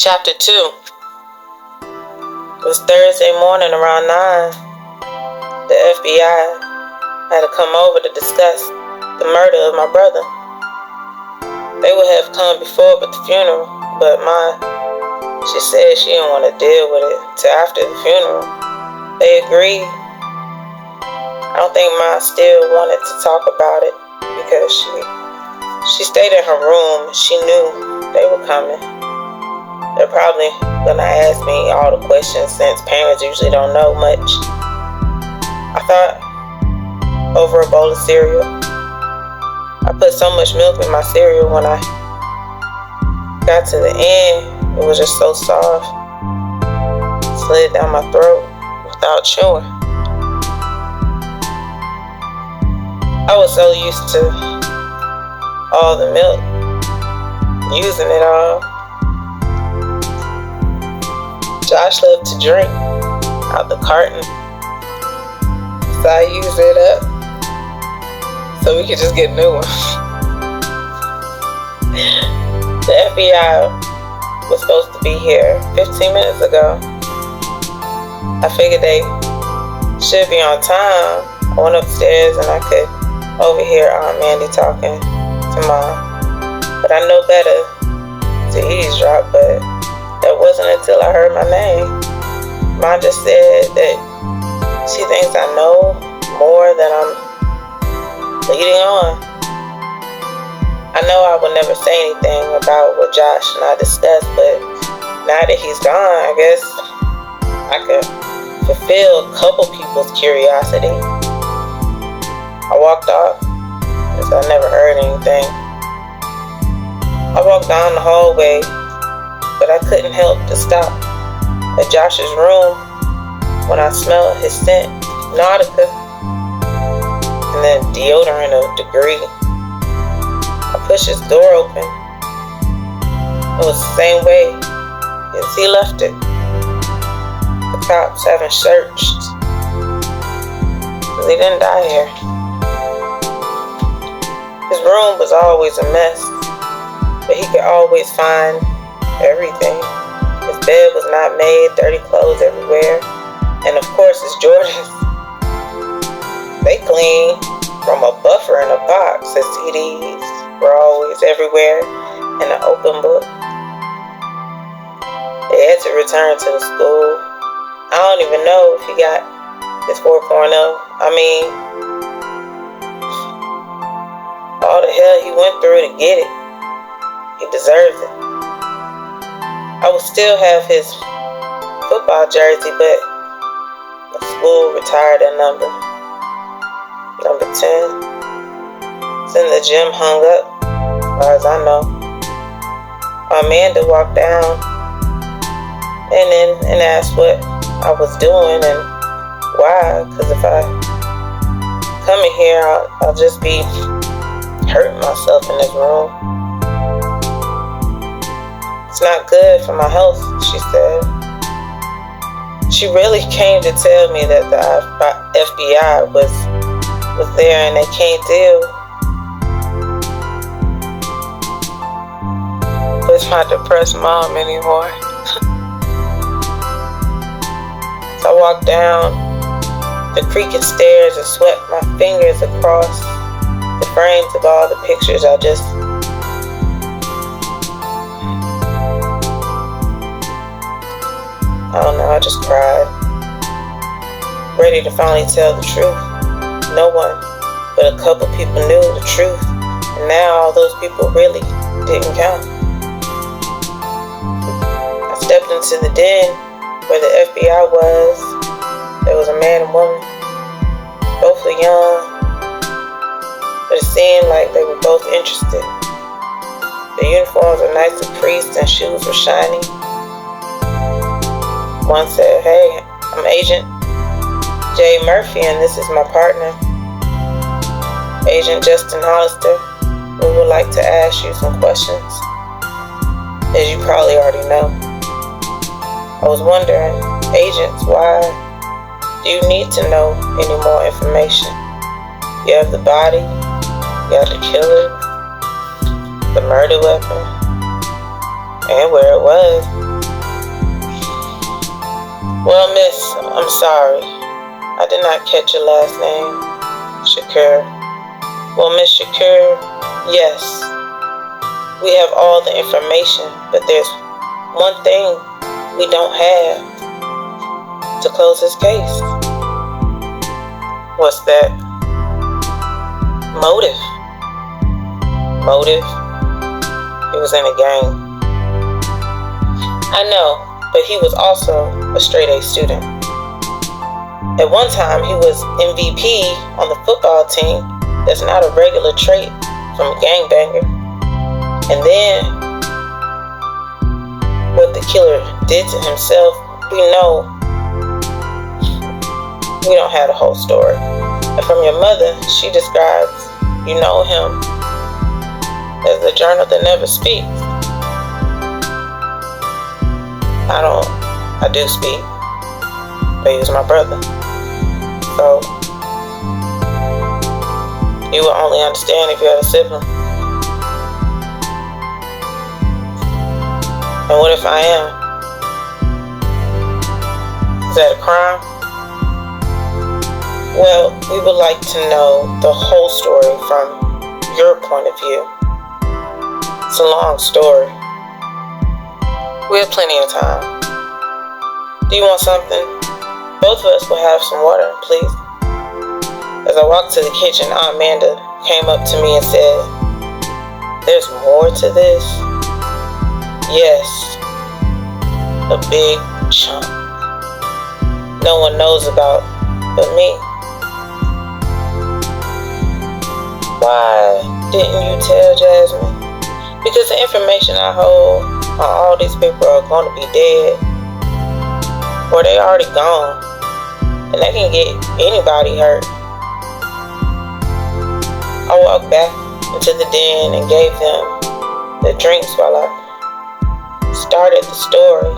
Chapter 2. It was Thursday morning around 9. The FBI had to come over to discuss the murder of my brother. They would have come before but the funeral, but she said she didn't want to deal with it till after the funeral. They agreed. I don't think Ma still wanted to talk about it because she stayed in her room and she knew they were coming. They're probably gonna ask me all the questions since parents usually don't know much. I thought over a bowl of cereal. I put so much milk in my cereal when I got to the end, it was just so soft. Slid down my throat without chewing. I was so used to all the milk, using it all. Josh loved to drink out the carton, so I used it up so we could just get new ones. The FBI was supposed to be here 15 minutes ago. I figured they should be on time. I went upstairs and I could overhear Aunt Mandy talking to Mom. But I know better to eavesdrop, but that wasn't until I heard my name. Mom just said that she thinks I know more than I'm leading on. I know I would never say anything about what Josh and I discussed, but now that he's gone, I guess I could fulfill a couple people's curiosity. I walked off because I never heard anything. I walked down the hallway, but I couldn't help to stop at Josh's room when I smelled his scent, Nautica, and then deodorant of Degree. I pushed his door open. It was the same way as he left it. The cops haven't searched, because he didn't die here. His room was always a mess, but he could always find everything. His bed was not made, dirty clothes everywhere, and of course his Jordans. They clean from a buffer in a box. His CDs were always everywhere in an open book. They had to return to the school. I don't even know if he got his 4.0. I mean, all the hell he went through to get it. He deserves it. I would still have his football jersey, but the school retired that number. Number 10. It's in the gym hung up, as far as I know. Amanda walked down and asked what I was doing and why. Because if I come in here, I'll just be hurting myself in this room. It's not good for my health, she said. She really came to tell me that the FBI was there and they can't deal with my depressed mom anymore. So I walked down the creaking stairs and swept my fingers across the frames of all the pictures I just I don't know, I just cried. Ready to finally tell the truth. No one but a couple people knew the truth, and now all those people really didn't count. I stepped into the den where the FBI was. There was a man and woman. Both were young, but it seemed like they were both interested. The uniforms were nice and creased and shoes were shiny. One said, "Hey, I'm Agent J. Murphy and this is my partner, Agent Justin Hollister. We would like to ask you some questions, as you probably already know." I was wondering, agents, why do you need to know any more information? You have the body, you have the killer, the murder weapon, and where it was. Well, miss, I'm sorry. I did not catch your last name. Shakur. Well, Miss Shakur, yes, we have all the information, but there's one thing we don't have to close this case. What's that? Motive. Motive? He was in a gang. I know, but he was also a straight A student. At one time, he was MVP on the football team. That's not a regular trait from a gangbanger. And then, what the killer did to himself, we know. We don't have the whole story. And from your mother, she describes, you know him as the journal that never speaks. I do speak, but he's my brother. So, you will only understand if you had a sibling. And what if I am? Is that a crime? Well, we would like to know the whole story from your point of view. It's a long story. We have plenty of time. Do you want something? Both of us will have some water, please. As I walked to the kitchen, Aunt Amanda came up to me and said, "There's more to this?" Yes, a big chunk no one knows about but me. Why didn't you tell Jasmine? Because the information I hold on all these people are going to be dead, or they already gone, and they can get anybody hurt. I walked back into the den and gave them the drinks while I started the story.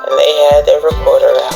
And they had their reporter out.